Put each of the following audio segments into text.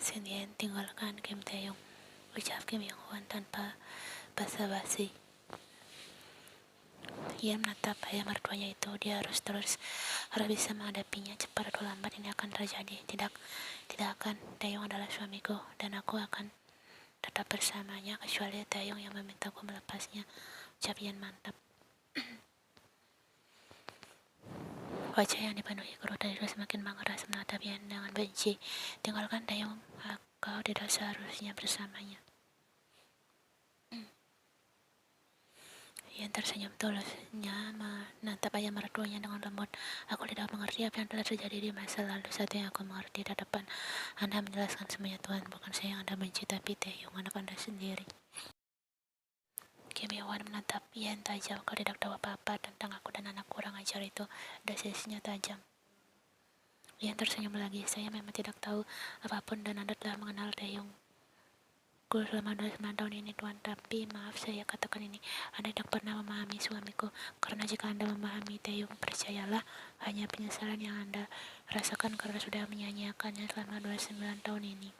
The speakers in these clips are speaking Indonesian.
Sinian tinggalkan Kim Taeyong, ucap Kim Yong Hwan tanpa basa-basi. Ia menatap ayah mertuanya itu. Dia harus bisa menghadapinya. Cepat atau lambat ini akan terjadi. Tidak akan. Taeyong adalah suamiku dan aku akan tetap bersamanya kecuali Taeyong yang memintaku melepasnya. Ucap Ian mantap. Wajah yang dipenuhi kerutan itu semakin mengeras menatap Ian dengan benci. Tinggalkan Taeyong, kau tidak seharusnya bersamanya. Ian tersenyum tulusnya menatap ayah mertuanya dengan lembut. Aku tidak mengerti apa yang telah terjadi di masa lalu. Satu yang aku mengerti di depan Anda menjelaskan semuanya Tuhan. Bukan saya yang Anda benci, tapi Taeyong, anak Anda sendiri. Kim Yong Hwan menatap Ian tajam. Kau tidak tahu apa-apa tentang aku dan anak kurang ajar itu. Desisnya tajam. Ian tersenyum lagi. Saya memang tidak tahu apapun dan Anda telah mengenal Taeyong selama 29 tahun ini Tuan, tapi maaf saya katakan ini, Anda tidak pernah memahami suamiku, karena jika Anda memahami Taeyong, percayalah, hanya penyesalan yang Anda rasakan karena sudah menyanyiakannya selama 29 tahun ini.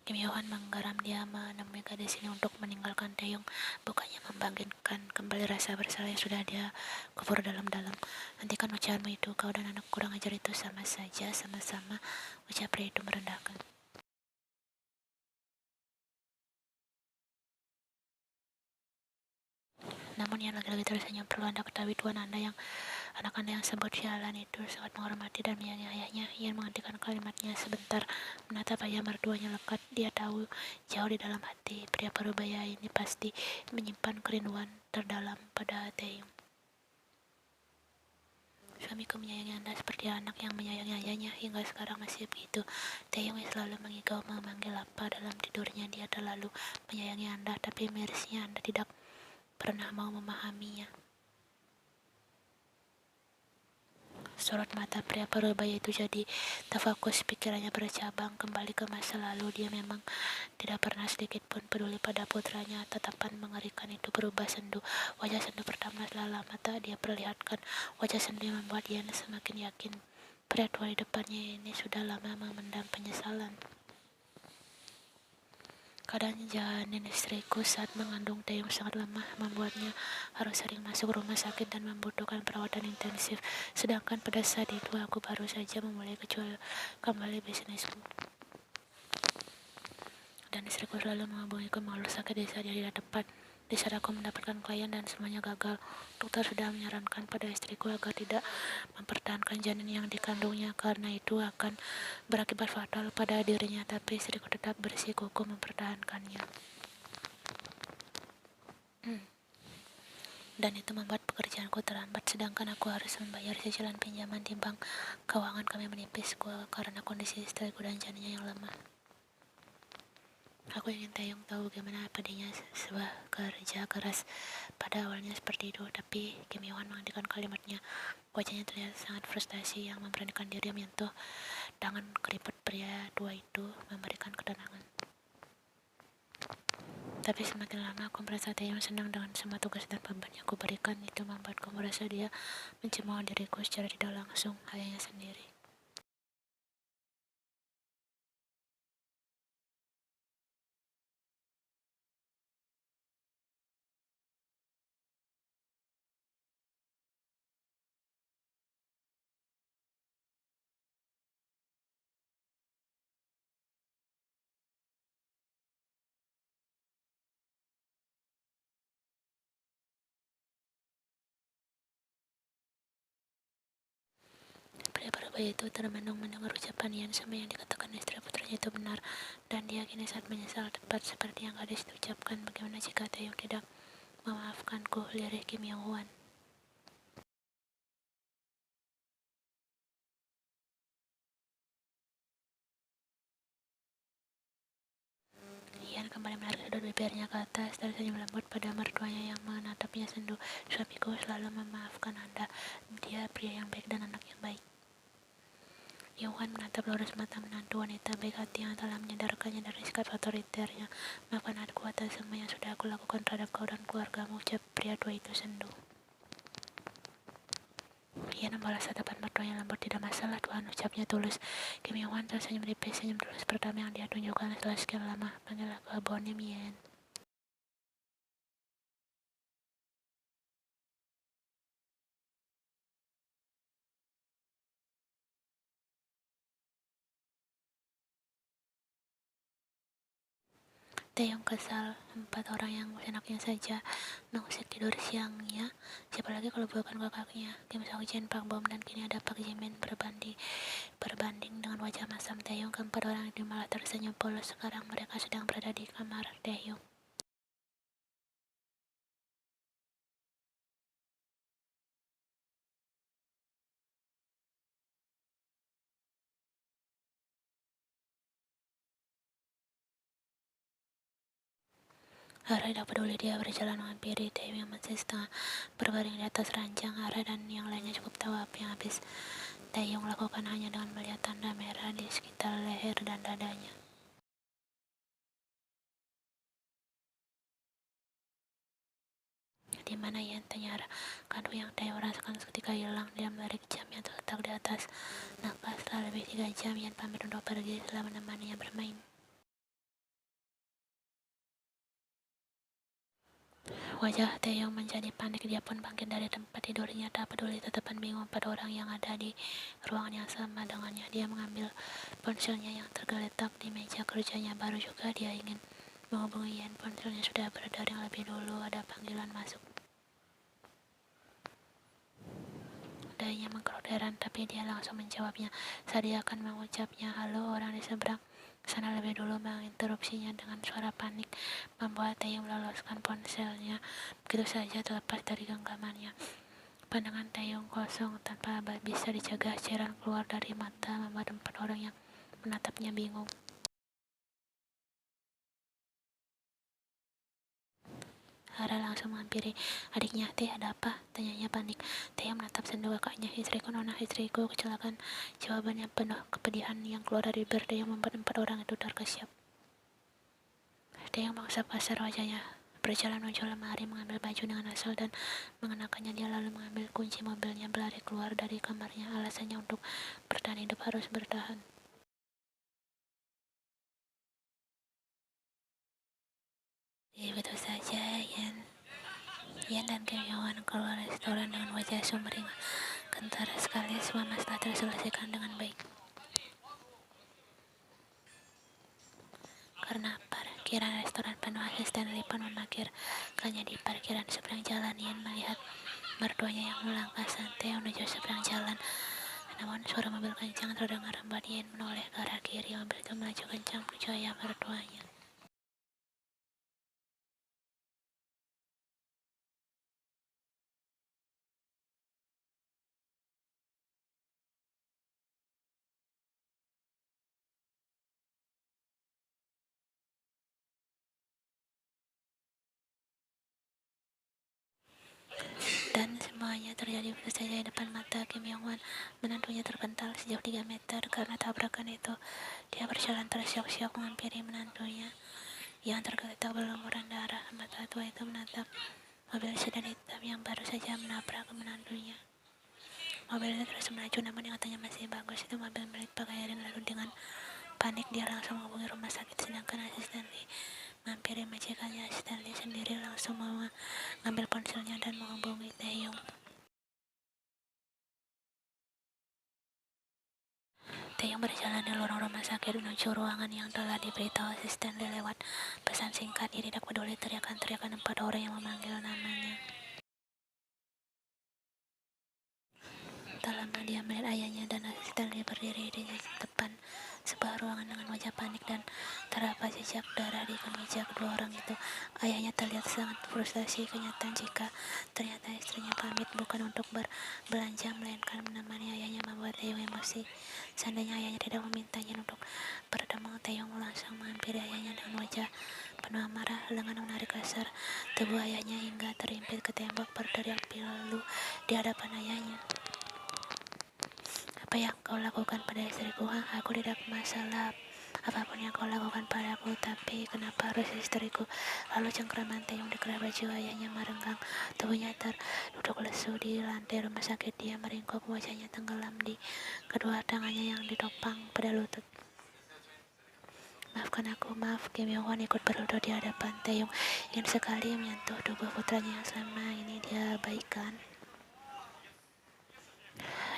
Kim Yong Hwan menggeram. Dia menemui gadis ini untuk meninggalkan Taeyong, bukannya membangkitkan kembali rasa bersalah yang sudah dia kubur dalam-dalam. Hentikan ucapanmu itu, kau dan anak kurang ajar itu sama saja, sama-sama, ucap pria itu merendahkan. Namun yang lagi-lagi tersenyum. Perlu Anda ketahui Tuan, anak Anda yang sebut sialan itu sangat menghormati dan menyayangi ayahnya. Ian menghentikan kalimatnya sebentar, menatap ayah mertuanya lekat. Dia tahu jauh di dalam hati pria parubaya ini pasti menyimpan kerinduan terdalam pada Taeyong. Suamiku menyayangi Anda seperti anak yang menyayangi ayahnya. Hingga sekarang masih begitu. Taeyong selalu mengigau memanggil apa dalam tidurnya. Dia terlalu menyayangi Anda, tapi mirisnya Anda tidak pernah mau memahaminya. Sorot mata pria parubaya itu jadi terfokus. Pikirannya bercabang kembali ke masa lalu. Dia memang tidak pernah sedikit pun peduli pada putranya. Tatapan mengerikan itu berubah sendu. Wajah sendu pertama setelah lama tak dia perlihatkan. Wajah sendu yang membuat dia semakin yakin pria tua di depannya ini sudah lama memendam penyesalan. Keadaan janin istriku saat mengandung Taeyong sangat lemah, membuatnya harus sering masuk rumah sakit dan membutuhkan perawatan intensif. Sedangkan pada saat itu aku baru saja memulai kembali bisnisku. Dan istriku selalu menghubungiku mengeluh sakit di saat dia tidak tepat. Di saat aku mendapatkan klien dan semuanya gagal, dokter sudah menyarankan pada istriku agar tidak mempertahankan janin yang dikandungnya karena itu akan berakibat fatal pada dirinya, tapi istriku tetap bersikukuh mempertahankannya. Dan itu membuat pekerjaanku terlambat, sedangkan aku harus membayar cicilan pinjaman di bank. Keuangan kami menipis karena kondisi istriku dan janinnya yang lemah. Aku ingin Taeyong tahu bagaimana pedihnya sebuah kerja keras. Pada awalnya seperti itu, tapi Kim Yong Hwan menghentikan kalimatnya. Wajahnya terlihat sangat frustasi yang memberanikan diri menyentuh tangan keriput pria tua itu, memberikan ketenangan. Tapi semakin lama aku merasa Taeyong senang dengan semua tugas dan beban yang aku berikan. Itu membuatku merasa dia mencemooh diriku secara tidak langsung, ayahnya sendiri. Pria parubaya itu termenung mendengar ucapan Ian. Semua yang dikatakan istri putranya itu benar, dan dia kini sangat menyesal, tepat seperti yang gadis itu ucapkan. Bagaimana jika Taeyong tidak memaafkanku, lirih Kim Yong Hwan. Ian kembali menarik kedua bibirnya ke atas, tersenyum lembut pada mertuanya yang menatapnya sendu. Suamiku selalu memaafkan Anda. Dia pria yang baik dan anak yang baik. Yong Hwan menatap lurus mata menantu wanita baik hati yang telah menyadarkannya dari sikap otoriternya. Maafkan aku atas semua yang sudah aku lakukan terhadap kau dan keluargamu, ucap pria tua itu sendu. Ia membalas tatapan mertuanya lembut. Tidak masalah Tuhan, ucapnya tulus. Kim Yong-hwan tersenyum tipis, senyum tulus pertama yang dia tunjukkan setelah sekian lama. Panggil aku Bonnie Mien. Taeyong kesal, 4 orang yang seenaknya saja mengusik tidur siangnya. Siapa lagi kalau bukan kakaknya, Kim Seok-jin, Park Bom, dan kini ada Park Ji-min. Berbanding dengan wajah masam Taeyong, keempat orang itu malah tersenyum polos. Sekarang mereka sedang berada di kamar Taeyong. Ara tidak peduli, dia berjalan menghampiri Taeyong yang masih setengah berbaring di atas ranjang. Ara dan yang lainnya cukup tahu apa yang habis Taeyong lakukan hanya dengan melihat tanda merah di sekitar leher dan dadanya. Di mana Yan, tanya Ara. Kado yang Taeyong rasakan seketika hilang. Dia menarik jam yang terletak di atas napas. Setelah lebih 3 jam, Yan pamit untuk pergi setelah menemaninya bermain. Wajah Taeyong menjadi panik. Dia pun bangkit dari tempat tidurnya. Tak peduli tatapan bingung 4 orang yang ada di ruangan yang sama dengannya. Dia mengambil ponselnya yang tergeletak di meja kerjanya. Baru juga dia ingin menghubungi Yan. Ponselnya sudah berdering lebih dulu. Ada panggilan masuk. Dadanya mengkerut heran, tapi dia langsung menjawabnya. Saat dia akan mengucapnya halo, orang di seberang sana lebih dulu menginterupsinya dengan suara panik, membuat Taeyong meloloskan ponselnya begitu saja terlepas dari genggamannya. Pandangan Taeyong kosong tanpa bisa dijaga. Cairan keluar dari mata membuat 4 orang yang menatapnya bingung. Ara langsung menghampiri adiknya. Teh, ada apa? Tanyanya panik. Teh menatap sendok kakaknya. Istriku, Nona, istriku kecelakaan. Jawabannya penuh kepedihan yang keluar dari bibir Teh membuat 4 orang itu terkesiap. Teh mengusap kasar wajahnya, berjalan menuju lemari, mengambil baju dengan asal dan mengenakannya. Dia lalu mengambil kunci mobilnya, berlari keluar dari kamarnya. Alasannya untuk bertahan hidup, harus bertahan. Betul saja, Yan dan Kim Yong-hwan keluar restoran dengan wajah sumringah. Kentara sekali, semua masalah terselesaikan dengan baik. Karena parkiran restoran penuh, asisten Lee pun memarkirkannya di parkiran seberang jalan. Yan melihat mertuanya yang melangkah santai menuju seberang jalan. Namun suara mobil kencang terdengar membuat Yan menoleh ke arah kiri. Mobil itu melaju kencang menuju ayah mertuanya. Dan semuanya terjadi begitu saja di depan mata Kim Yong-hwan. Menantunya terpental sejauh 3 meter karena tabrakan itu. Dia berjalan tersiok-siok menghampiri menantunya yang tergeletak berlumuran darah. Mata tua itu menatap mobil sedan hitam yang baru saja menabrak menantunya. Mobil itu terus melaju, namun ingatannya masih bagus. Itu mobil milik Pak Kairin. Lalu dengan panik dia langsung menghubungi rumah sakit, sedangkan asisten Lee mampiri majikannya. Asisten Lee sendiri langsung mengambil ponselnya dan menghubungi Taeyong. Taeyong berjalan di lorong rumah sakit menuju ruangan yang telah diberitahu asisten Lee lewat pesan singkat. Dia tidak peduli teriakan-teriakan 4 orang yang memanggil namanya. Tak lama dia melihat ayahnya dan asisten Lee berdiri di depan sebuah ruangan dengan wajah panik dan terdapat jejak darah di kemeja kedua orang itu. Ayahnya terlihat sangat frustasi. Kenyataan jika ternyata istrinya pamit bukan untuk berbelanja melainkan menemani ayahnya membuat Taeyong emosi. Seandainya ayahnya tidak memintanya untuk bertemu, Taeyong langsung menghampiri ayahnya dengan wajah penuh amarah. Lengan menarik kasar tubuh ayahnya hingga terimpit ke tembok, berteriak pilu di hadapan ayahnya. Apa yang kau lakukan pada istriku? Aku tidak masalah apapun yang kau lakukan padaku, tapi kenapa harus istriku? Lalu cengkraman Taeyong di kerah baju ayahnya merenggang. Tubuhnya terduduk lesu di lantai rumah sakit. Dia meringkuk, wajahnya tenggelam di kedua tangannya yang ditopang pada lutut. Maafkan aku, maaf. Kim Yong Won ikut berlutut di hadapan Taeyong, ingin sekali menyentuh tubuh putranya yang selama ini dia abaikan.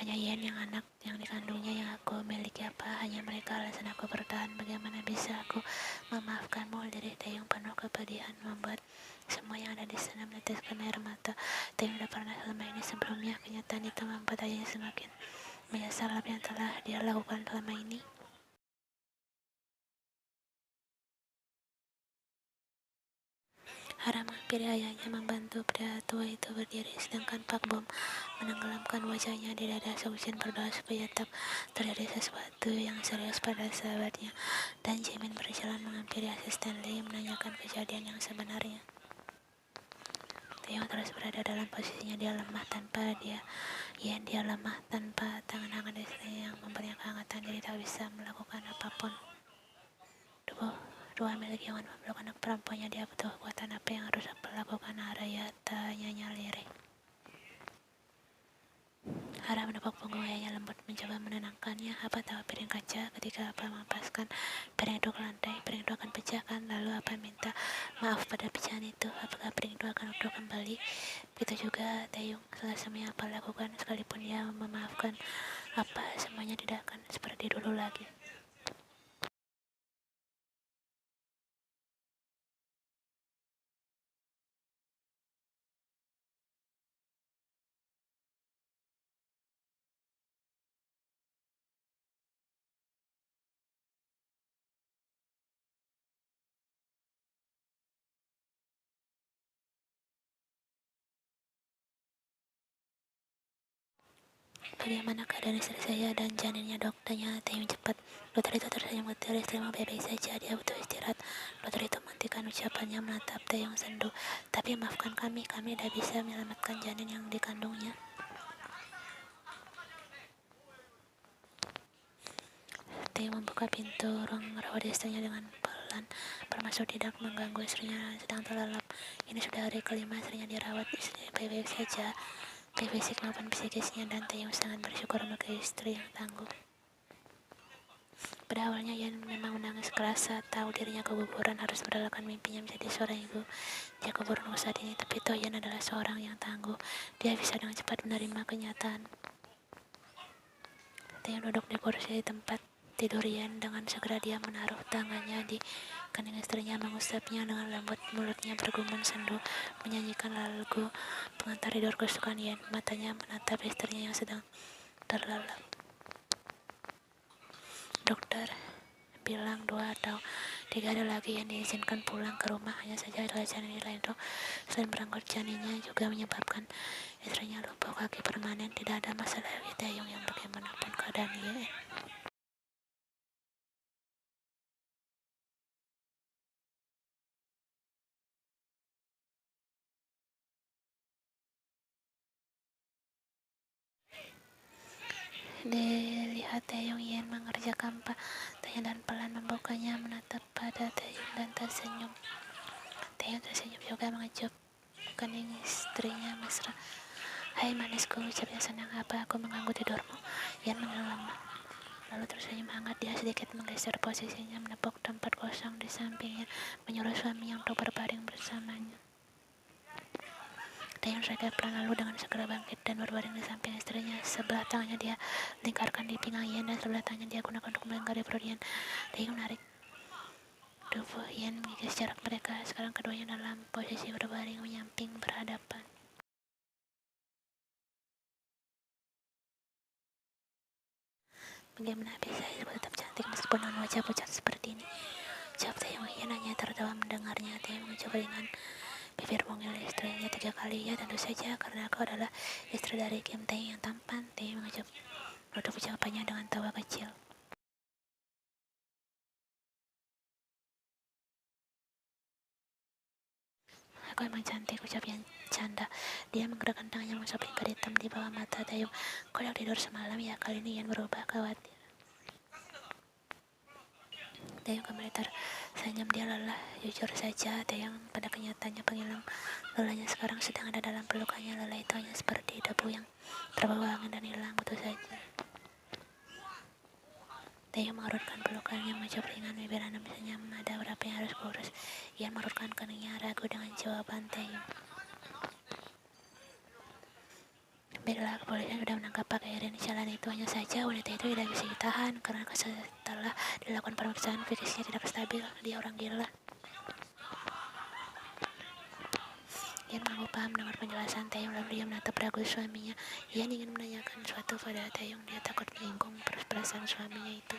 Hanya Yen yang anak yang dikandungnya yang aku miliki, apa hanya mereka alasan aku bertahan? Bagaimana bisa aku memaafkanmu? Dari Taeyong penuh kepedihan membuat semua yang ada di sana meneteskan air mata. Taeyong tidak pernah selama ini sebelumnya. Kenyataan itu membuat ayahnya semakin menyesal apa yang telah dia lakukan selama ini. Hara menghampiri ayahnya membantu pria tua itu berdiri, sedangkan Pak Bom menenggelamkan wajahnya di dada Seuchin berdoa supaya tak terjadi sesuatu yang serius pada sahabatnya. Dan Jimin berjalan menghampiri asisten Lee menanyakan kejadian yang sebenarnya. Taeyong terus berada dalam posisinya, dia lemah tanpa dia lemah tanpa tangan istrinya yang memberinya kehangatan. Jadi tak bisa melakukan apapun. Dua milik Yohan memeluk anak perempuannya. Dia butuh kekuatan apa yang harus apa lakukan? Araya tanyanya lirih. Hara menepuk punggung ayahnya lembut, mencoba menenangkannya. Apa tahu piring kaca ketika apa melepaskan piring itu ke lantai, piring itu akan pecah kan? Lalu apa minta maaf pada pecahan itu? Apakah piring itu akan utuh kembali? Begitu juga Taeyong, setelah semua apa lakukan, sekalipun dia memaafkan apa, semuanya tidak akan seperti dulu lagi. Bagaimana keadaan istri saya dan janinnya, dok? Tanya Taeyong cepat. Dokter itu tersenyum getir. Istrimu baik-baik saja, dia butuh istirahat. Dokter itu menghentikan ucapannya, menatap Taeyong sendu. Tapi maafkan kami tidak bisa menyelamatkan janin yang dikandungnya. Taeyong membuka pintu ruang rawat istrinya dengan pelan, bermaksud tidak mengganggu istrinya sedang terlelap. Ini sudah hari kelima istrinya dirawat. Istrinya baik-baik saja, baik fisik maupun psikisnya, dan Taeyong sangat bersyukur memiliki istri yang tangguh. Pada awalnya Yan memang menangis keras saat tahu dirinya keguguran, harus merelakan mimpinya menjadi seorang ibu. Dia keguguran saat ini, tapi toh Yan adalah seorang yang tangguh. Dia bisa dengan cepat menerima kenyataan. Taeyong duduk di kursi tempat tidur Yan. Dengan segera dia menaruh tangannya di kening istrinya, mengusapnya dengan lembut. Mulutnya bergumam sendu, menyanyikan lagu pengantar tidur kesukaan Yan. Matanya menatap istrinya yang sedang terlelap. Dokter bilang 2 atau 3 hari lagi yang diizinkan pulang ke rumah. Hanya saja adalah janin lain dok. Selain berangkat, janinnya juga menyebabkan istrinya lumpuh kaki permanen. Tidak ada masalah bagi Taeyong yang bagaimanapun keadaan Yen. Dilihat Taeyong, Yen mengerjakan tanya dan pelan membukanya, menatap pada Taeyong dan tersenyum. Taeyong tersenyum juga mengecup kening istrinya mesra. Hai manisku, ucapnya senang. Apa aku mengganggu tidurmu? Yan menolak, lalu tersenyum hangat. Dia sedikit menggeser posisinya, menepuk tempat kosong di sampingnya, menyuruh suaminya untuk berbaring bersamanya. Taeyong sadar pelan, lalu dengan segera bangkit dan berbaring di samping istrinya. Sebelah tangannya dia lingkarkan di pinggang Yan dan sebelah tangannya dia gunakan untuk melingkari perut Yan. Taeyong menarik tubuh Yan mengikis jarak mereka. Sekarang keduanya dalam posisi berbaring menyamping berhadapan. Bagaimana bisa ibu tetap cantik meskipun dengan wajah pucat seperti ini? Jawab Taeyong. Yan hanya tertawa mendengarnya. Taeyong mencoba dengan bibir mengil istrinya 3 kali. Ya tentu saja, karena kau adalah istri dari Kim Tae yang tampan. Taeyong mengucap, menutup ucapannya dengan tawa kecil. Aku emang cantik, ucap Yan canda. Dia menggerakkan tangannya mengusap lingkar hitam di bawah mata Taeyong. Kau udah tidur semalam ya? Kali ini Yan berubah khawatir. Taeyong kembali tersenyum. Dia lelah, jujur saja. Taeyong pada kenyataannya penghilang lelahnya sekarang sedang ada dalam pelukannya. Lelah itu hanya seperti debu yang terbawa angin dan hilang begitu saja. Taeyong mengurutkan pelukannya, mengucap ringan, bibir Anda senyum. Ada berapa yang harus kurus? Ian mengurutkan keningnya, ragu dengan jawaban Taeyong. Baiklah, kepolisian sudah menangkap Pak Erin. Jalan itu hanya saja wanita itu tidak bisa ditahan karena setelah dilakukan pemeriksaan fisiknya tidak stabil. Dia orang gila. Ian mengaku paham dengan penjelasan Taeyong, lalu dia menatap ragu suaminya. Ian ingin menanyakan sesuatu pada Taeyong. Dia takut menyinggung perasaan suaminya itu.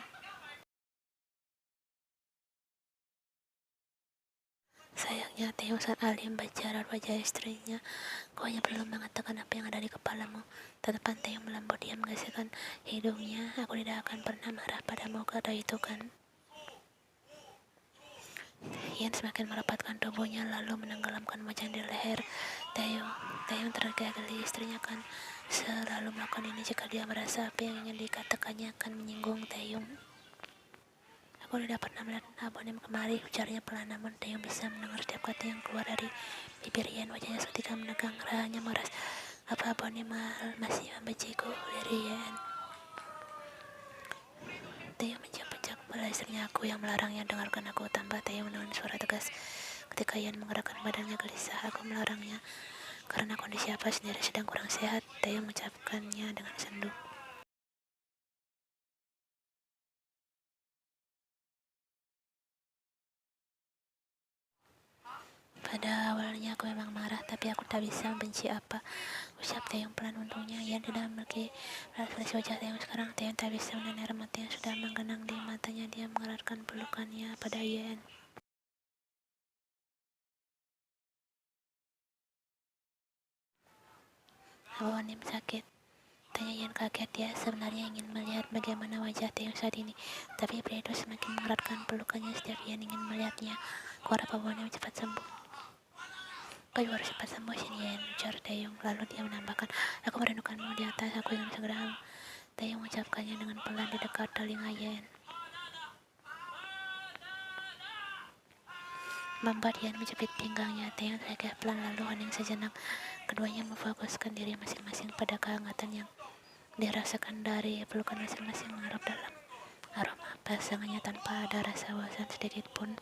Sayangnya, Taeyong saat Ali membaca raut wajah istrinya. Kau hanya perlu mengatakan apa yang ada di kepalamu. Tatapan Taeyong melambung. Dia menggeserkan hidungnya. Aku tidak akan pernah marah padamu, kata itu kan. Ian semakin merapatkan tubuhnya, lalu menenggelamkan wajah di leher Taeyong tergeli. Istrinya kan selalu melakukan ini jika dia merasa apa yang ingin dikatakannya akan menyinggung Taeyong. Aku tidak pernah melihat abonim kemari, ujarnya pelan, namun Taeyong bisa mendengar setiap kata yang keluar dari bibir Ian. Wajahnya seketika menegang, rahanya meras. Apa abonim masih membenciku? Dari Ian. Taeyong mencap-cap kepala istrinya. Aku yang melarangnya, dengarkan aku, tambah Taeyong dengan suara tegas. Ketika Ian menggerakkan badannya gelisah, aku melarangnya karena kondisi apa sendiri sedang kurang sehat. Taeyong mengucapkannya dengan sendu. Pada awalnya aku memang marah, tapi aku tak bisa membenci apa, ucap Taeyong pelan. Untungnya Ian tidak memiliki ekspresi wajah Taeyong sekarang. Taeyong tak bisa menahan air mata yang sudah menggenang di matanya. Dia mengeratkan pelukannya pada Ian. Apa Nim sakit? Tanya Ian kaget. Dia sebenarnya ingin melihat bagaimana wajah Taeyong saat ini, tapi pria itu semakin mengeratkan pelukannya setiap Ian ingin melihatnya. Aku harap Apa Nim cepat sembuh. Kau juga harus cepat sembuh, Shin Ian, ujar Taeyong. Lalu dia menambahkan, aku merindukanmu di atas. Aku ingin segera. Taeyong mengucapkannya dengan pelan di dekat telinga Ian. Membuat Ian menjepit pinggangnya. Taeyong terkekeh pelan, lalu hening sejenak. Keduanya memfokuskan diri masing-masing pada kehangatan yang dirasakan dari pelukan masing-masing, mengharap dalam aroma pasangannya tanpa ada rasa bosan sedikit pun.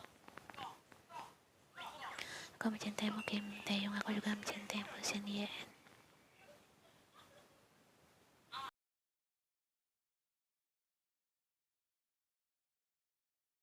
Aku mencintaimu, Kim Taeyong. Aku juga mencintaimu, Shin Ian.